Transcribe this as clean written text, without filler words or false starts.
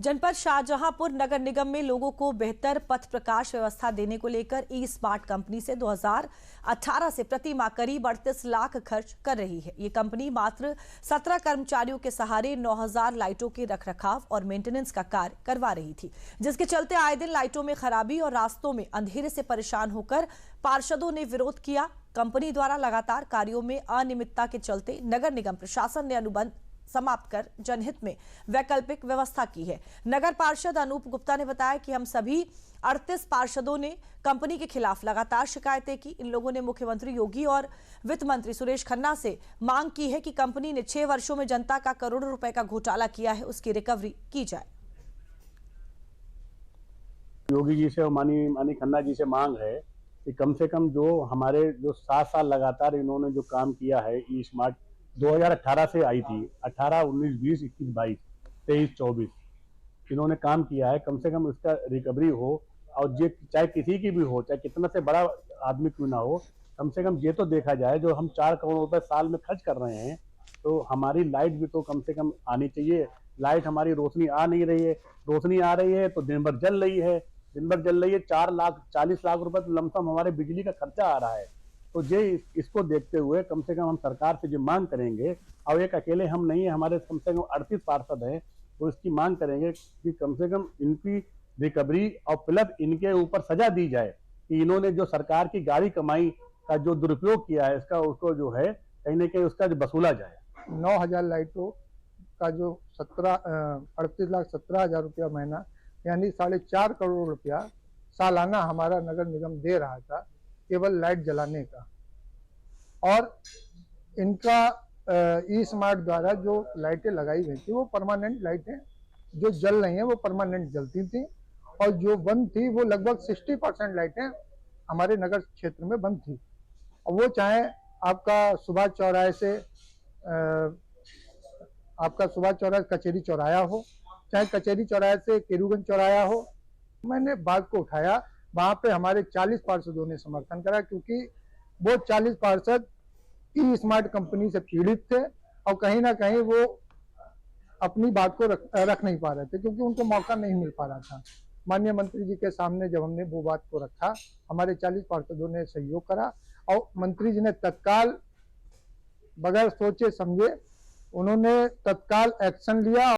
जनपद शाहजहांपुर नगर निगम में लोगों को बेहतर पथ प्रकाश व्यवस्था देने को लेकर ई स्मार्ट कंपनी से 2018 से प्रति माह करीब 38 लाख खर्च कर रही है। ये कंपनी मात्र 17 कर्मचारियों के सहारे 9000 लाइटों के रखरखाव और मेंटेनेंस का कार्य करवा रही थी, जिसके चलते आए दिन लाइटों में खराबी और रास्तों में अंधेरे से परेशान होकर पार्षदों ने विरोध किया। कंपनी द्वारा लगातार कार्यों में अनियमितता के चलते नगर निगम प्रशासन ने अनुबंध समाप्त कर जनहित में वैकल्पिक व्यवस्था की है। नगर पार्षद अनूप गुप्ता ने बताया कि हम सभी 38 पार्षदों ने कंपनी के खिलाफ लगातार शिकायतें की। इन लोगों ने मुख्यमंत्री योगी और वित्त मंत्री सुरेश खन्ना से मांग की है कि कंपनी ने 6 वर्षों में जनता का करोड़ों रुपए का घोटाला किया है, उसकी रिकवरी की जाए। योगी जी से और मानी खन्ना जी से मांग है कि कम से कम जो हमारे 7 साल लगातार इन्होंने जो काम किया है, ई स्मार्ट 2018 से आई थी, 18, 19, 20, 21, 22, 23, 24 इन्होंने काम किया है। कम से कम इसका रिकवरी हो, और ये चाहे किसी की भी हो, चाहे कितना से बड़ा आदमी क्यों ना हो, कम से कम ये तो देखा जाए जो हम 4 करोड़ रुपए साल में खर्च कर रहे हैं, तो हमारी लाइट भी तो कम से कम आनी चाहिए। लाइट हमारी रोशनी आ नहीं रही है, रोशनी आ रही है तो दिन भर जल रही है, 40 लाख रुपए तो लमसम हमारे बिजली का खर्चा आ रहा है। तो ये इसको देखते हुए कम से कम हम सरकार से जो मांग करेंगे, और एक अकेले हम नहीं है, हमारे कम से कम 38 पार्षद हैं, तो इसकी मांग करेंगे कि कम से कम इनकी रिकवरी और प्लस इनके ऊपर सजा दी जाए कि इन्होंने जो सरकार की गाड़ी कमाई का जो दुरुपयोग किया है, इसका उसको जो है कहीं ना कहीं उसका जो वसूला जाए। 9000 लाइटों का जो 38,17,000 रुपया महीना, यानी 4.5 करोड़ रुपया सालाना हमारा नगर निगम दे रहा था केवल लाइट जलाने का। और इनका ई स्मार्ट द्वारा जो लाइटें लगाई गई थी वो परमानेंट लाइटें जो जल रही हैं वो परमानेंट जलती थी, और जो बंद थी वो लगभग 60% लाइटें हमारे नगर क्षेत्र में बंद थी। और वो चाहे आपका सुभाष चौराहे से कचेरी चौराया हो, चाहे कचेरी चौराहे से केरूगंज चौराया हो। मैंने बात को उठाया, वहां पे हमारे 40 पार्षदों ने समर्थन करा, क्योंकि वो 40 पार्षद ई स्मार्ट कंपनी से पीड़ित थे और कहीं ना कहीं वो अपनी बात को रख नहीं पा रहे थे, क्योंकि उनको मौका नहीं मिल पा रहा था। माननीय मंत्री जी के सामने जब हमने वो बात को रखा, हमारे 40 पार्षदों ने सहयोग करा और मंत्री जी ने तत्काल बगैर सोचे समझे उन्होंने तत्काल एक्शन लिया।